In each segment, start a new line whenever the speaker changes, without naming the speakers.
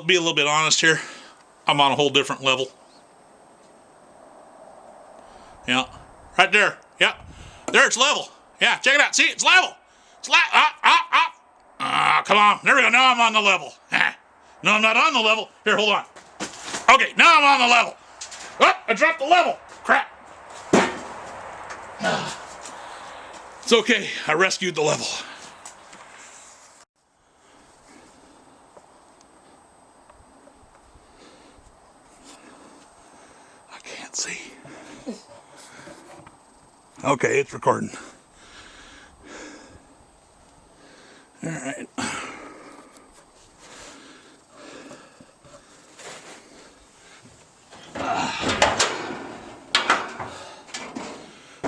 be a little bit honest here. I'm on a whole different level. Yeah, right there. Yeah, there it's level. Yeah, check it out. See, it's level. It's come on. There we go. Now I'm on the level. No, I'm not on the level. Here, hold on. Okay, now I'm on the level. Oh, I dropped the level. Crap. It's okay. I rescued the level. I can't see. Okay, it's recording. All right.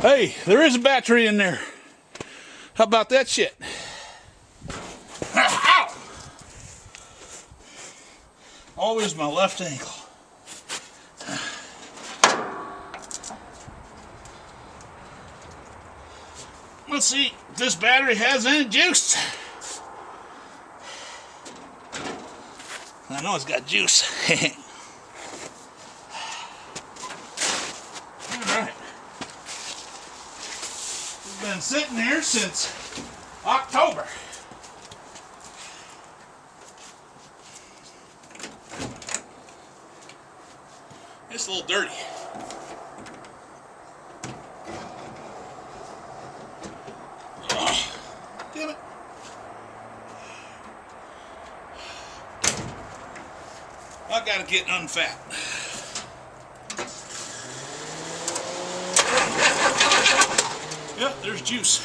Hey, there is a battery in there. How about that shit? Ow! Always my left ankle. Let's see if this battery has any juice. I know it's got juice. Alright. It's been sitting here since October. It's a little dirty. Damn it. I gotta get unfat. Yep, there's juice.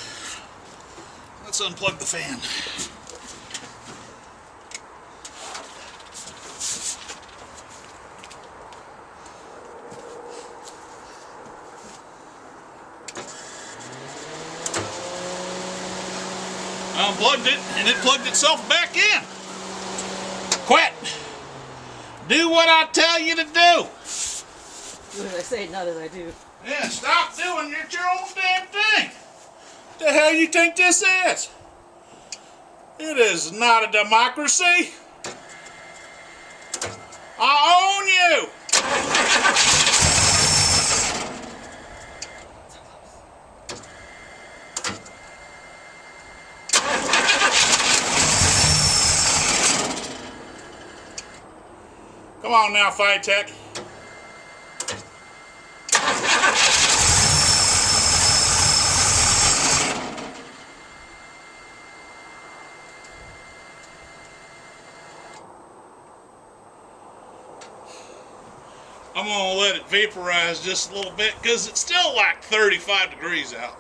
Let's unplug the fan. I unplugged it and it plugged itself back in. Quit. Do what I tell you to do.
Do as I say, not as I do.
Yeah, stop doing your own damn thing. The hell you think this is? It is not a democracy. I own you. Come on now, FiTech. I'm gonna let it vaporize just a little bit because it's still like 35 degrees out.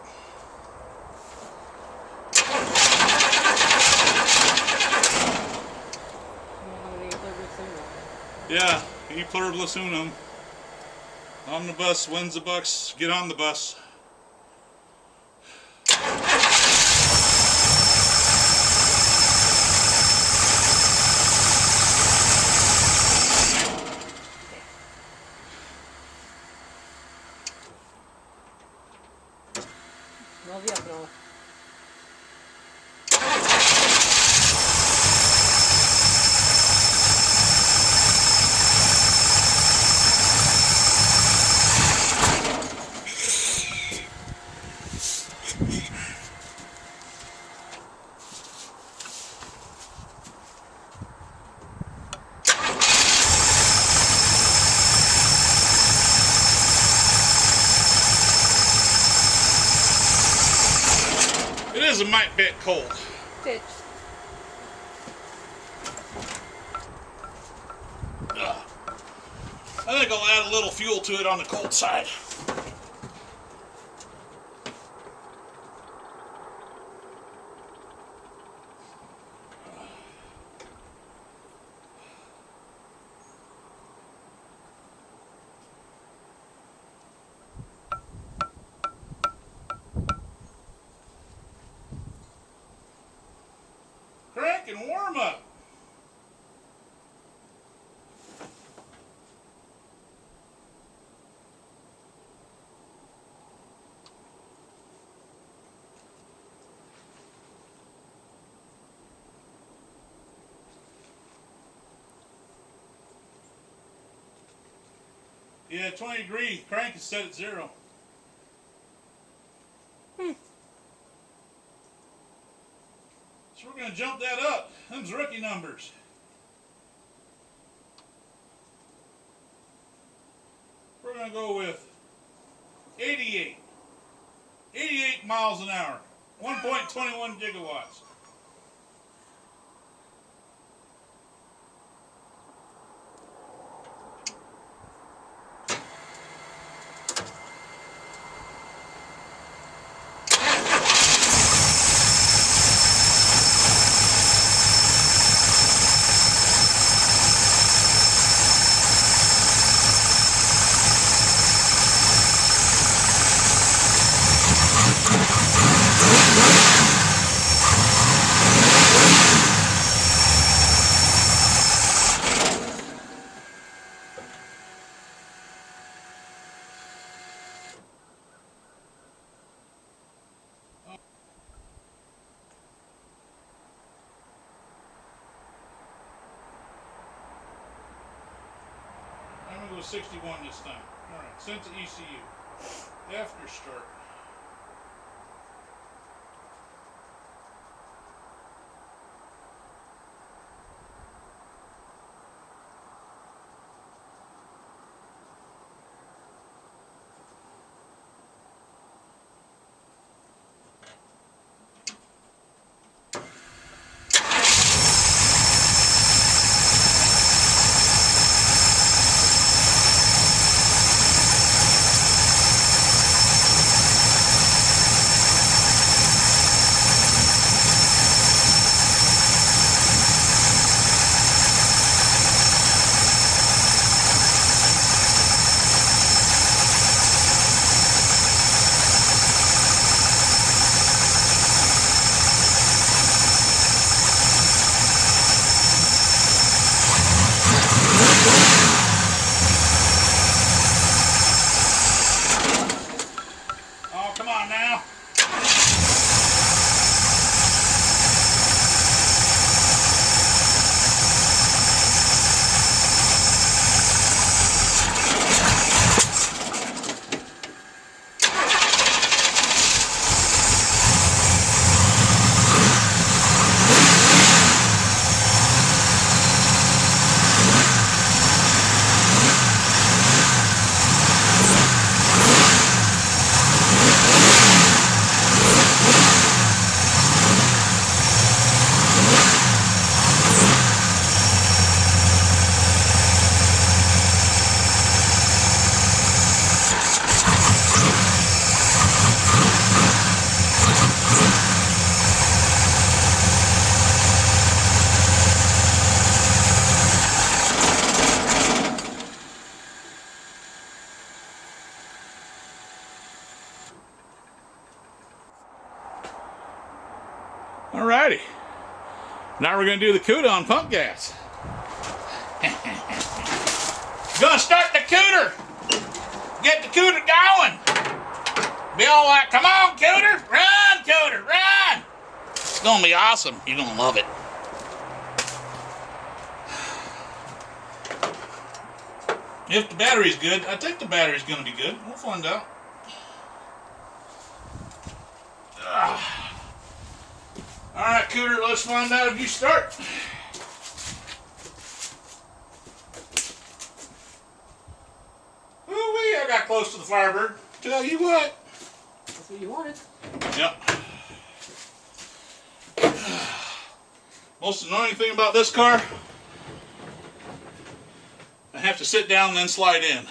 Yeah, e pluribus unum. On the bus wins the bucks. Get on the bus.
No wiadro.
It is a mite bit cold.
Pitch.
I think I'll add a little fuel to it on the cold side. Crank and warm up. Yeah, 20 degree crank is set at 0. So we're going to jump that up. Them's rookie numbers. We're going to go with 88. 88 miles an hour. 1.21 gigawatts. I'm going to go 61 this time. Alright, sent to ECU. After start. Oh, come on now. Alrighty. Now we're going to do the Cuda on pump gas. Gonna start the Cuda. Get the Cuda going. Be all like, come on, Cuda. Run, Cuda, run. It's going to be awesome. You're going to love it. If the battery's good, I think the battery's going to be good. We'll find out. Alright, Cuda, let's find out if you start. Ooh-wee, I got close to the Firebird. Tell you what.
That's what you wanted.
Yep. Most annoying thing about this car, I have to sit down and then slide in.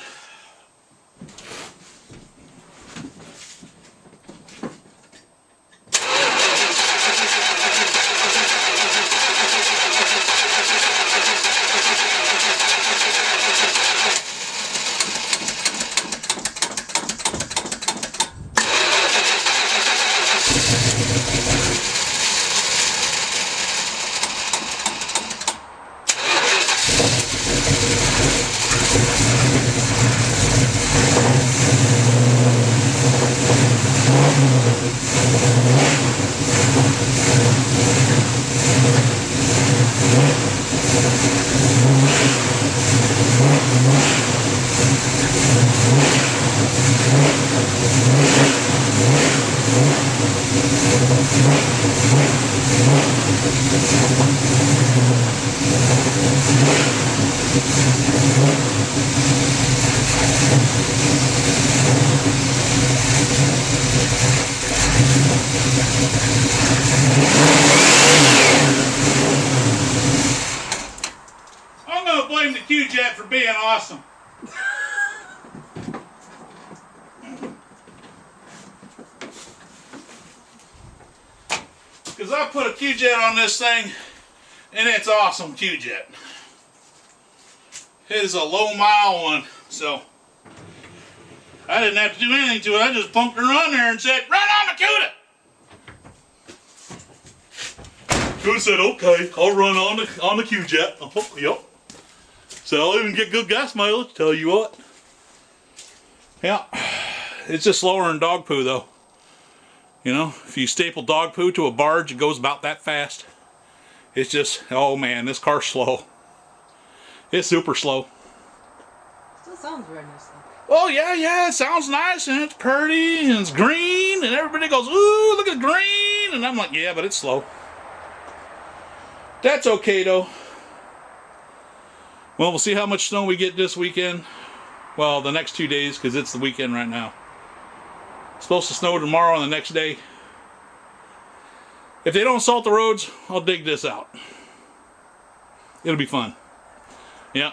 being awesome. Because I put a Qjet on this thing, and it's awesome Qjet. It is a low mile one, so I didn't have to do anything to it. I just pumped her on there and said, run on the Cuda! Cuda said, okay, I'll run on the Qjet. Oh, yep. So I'll even get good gas mileage, tell you what. Yeah, it's just slower than dog poo though. You know, if you staple dog poo to a barge, it goes about that fast. It's just, oh man, this car's slow. It's super slow.
Still sounds very nice though.
Oh yeah, it sounds nice and it's pretty and it's green and everybody goes, ooh, look at the green. And I'm like, yeah, but it's slow. That's okay though. Well, we'll see how much snow we get this weekend. Well, the next 2 days, because it's the weekend right now. It's supposed to snow tomorrow and the next day. If they don't salt the roads, I'll dig this out. It'll be fun. Yeah.